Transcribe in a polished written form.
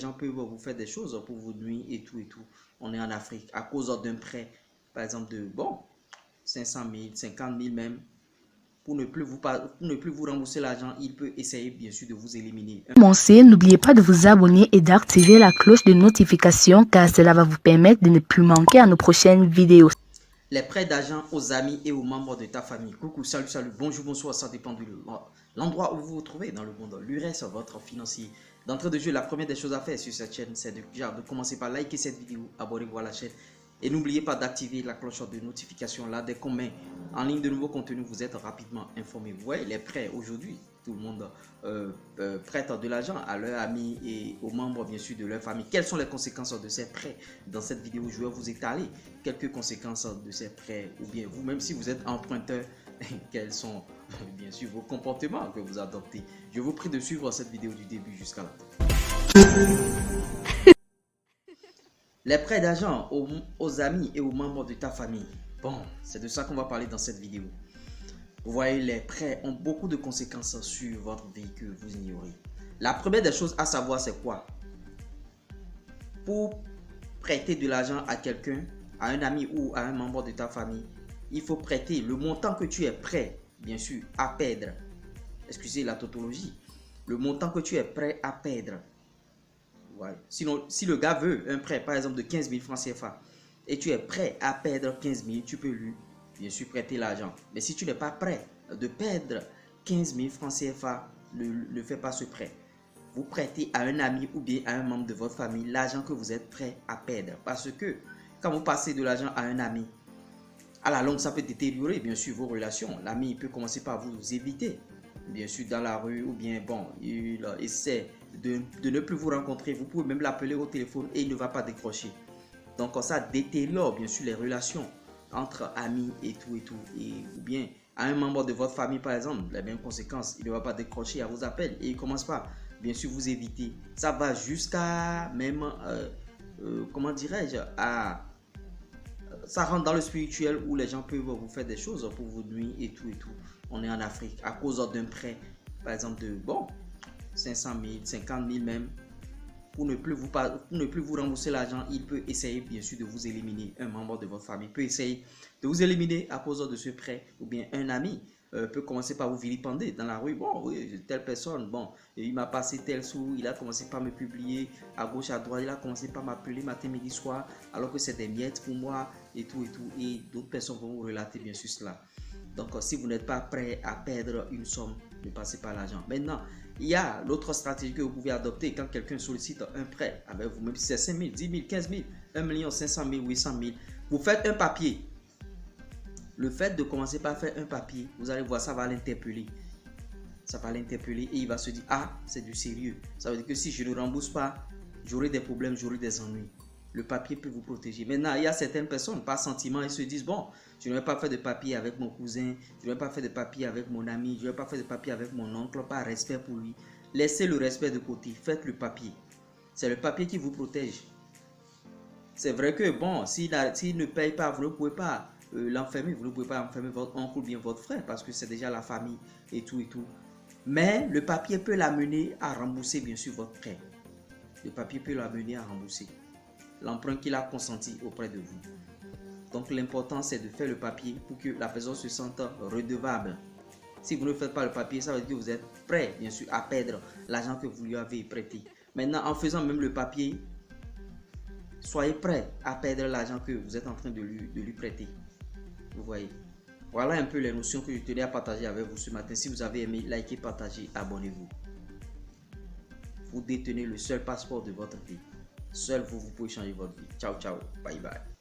gens peuvent vous faire des choses pour vous nuire et tout et tout. On est en Afrique à cause d'un prêt, par exemple de, bon, 500 000, 50 000 même. Pour ne plus vous rembourser l'argent, il peut essayer bien sûr de vous éliminer. N'oubliez pas de vous abonner et d'activer la cloche de notification car cela va vous permettre de ne plus manquer à nos prochaines vidéos. Les prêts d'argent aux amis et aux membres de ta famille. Coucou, salut, bonjour, bonsoir, ça dépend de l'endroit où vous vous trouvez dans le monde. L'URES, votre financier. D'entrée de jeu, la première des choses à faire sur cette chaîne, c'est de commencer par liker cette vidéo, abonnez-vous à la chaîne. Et n'oubliez pas d'activer la cloche de notification là. Dès qu'on met en ligne de nouveaux contenus, vous êtes rapidement informé. Vous voyez les prêts aujourd'hui. Tout le monde prête de l'argent à leurs amis et aux membres bien sûr de leur famille. Quelles sont les conséquences de ces prêts? Dans cette vidéo, je vais vous étaler quelques conséquences de ces prêts. Ou bien vous, même si vous êtes emprunteur, quels sont bien sûr vos comportements que vous adoptez. Je vous prie de suivre cette vidéo du début jusqu'à la fin. Les prêts d'argent aux amis et aux membres de ta famille. Bon, c'est de ça qu'on va parler dans cette vidéo. Vous voyez, les prêts ont beaucoup de conséquences sur votre vie que vous ignorez. La première des choses à savoir, c'est quoi? Pour prêter de l'argent à quelqu'un, à un ami ou à un membre de ta famille, il faut prêter le montant que tu es prêt, bien sûr, à perdre. Excusez la tautologie. Le montant que tu es prêt à perdre. Ouais. Sinon, si le gars veut un prêt, par exemple, de 15 000 francs CFA, et tu es prêt à perdre 15 000, tu peux lui, bien sûr, prêter l'argent. Mais si tu n'es pas prêt de perdre 15 000 francs CFA, ne fais pas ce prêt. Vous prêtez à un ami ou bien à un membre de votre famille l'argent que vous êtes prêt à perdre. Parce que quand vous passez de l'argent à un ami, à la longue, ça peut détériorer, bien sûr, vos relations. L'ami peut commencer par vous éviter, bien sûr, dans la rue, ou bien, bon, il essaie de ne plus vous rencontrer. Vous pouvez même l'appeler au téléphone et il ne va pas décrocher. Donc, ça détériore, bien sûr, les relations entre amis et tout. Ou bien, à un membre de votre famille, par exemple, les mêmes conséquences, il ne va pas décrocher à vos appels et il commence pas, bien sûr, vous éviter. Ça va jusqu'à même, comment dirais-je, ça rentre dans le spirituel où les gens peuvent vous faire des choses pour vous nuire et tout. On est en Afrique à cause d'un prêt, par exemple de, bon, 500 000, 50 000 même. Pour ne plus vous rembourser l'argent, il peut essayer bien sûr de vous éliminer. Un membre de votre famille peut essayer de vous éliminer à cause de ce prêt. Ou bien un ami peut commencer par vous vilipender dans la rue. Bon, oui, telle personne, bon, il m'a passé tel sou, il a commencé par me publier à gauche, à droite, il a commencé par m'appeler matin, midi, soir, alors que c'est des miettes pour moi et tout. Et d'autres personnes vont vous relater bien sûr cela. Donc, si vous n'êtes pas prêt à perdre une somme, ne passez pas l'argent. Maintenant, il y a l'autre stratégie que vous pouvez adopter quand quelqu'un sollicite un prêt avec vous, même si c'est 5 000, 10 000, 15 000, 1 500 000, 800 000. Vous faites un papier. Le fait de commencer par faire un papier, vous allez voir, ça va l'interpeller. Ça va l'interpeller et il va se dire, ah, c'est du sérieux. Ça veut dire que si je ne rembourse pas, j'aurai des problèmes, j'aurai des ennuis. Le papier peut vous protéger. Maintenant, il y a certaines personnes, par sentiment, ils se disent, bon, je ne vais pas faire de papier avec mon cousin, je ne vais pas faire de papier avec mon ami, je ne vais pas faire de papier avec mon oncle, par respect pour lui. Laissez le respect de côté, faites le papier. C'est le papier qui vous protège. C'est vrai que, bon, s'il ne paye pas, vous ne pouvez pas l'enfermer, vous ne pouvez pas enfermer votre oncle ou bien votre frère, parce que c'est déjà la famille et tout. Mais le papier peut l'amener à rembourser, bien sûr, votre prêt. Le papier peut l'amener à rembourser l'emprunt qu'il a consenti auprès de vous. Donc l'important c'est de faire le papier pour que la personne se sente redevable. Si vous ne faites pas le papier, ça veut dire que vous êtes prêt bien sûr à perdre l'argent que vous lui avez prêté. Maintenant en faisant même le papier, soyez prêt à perdre l'argent que vous êtes en train de lui prêter. Vous voyez. Voilà un peu les notions que je tenais à partager avec vous ce matin. Si vous avez aimé, likez, partagez, abonnez-vous. Vous détenez le seul passeport de votre vie. Seul vous pouvez changer votre vie. Ciao, ciao. Bye, bye.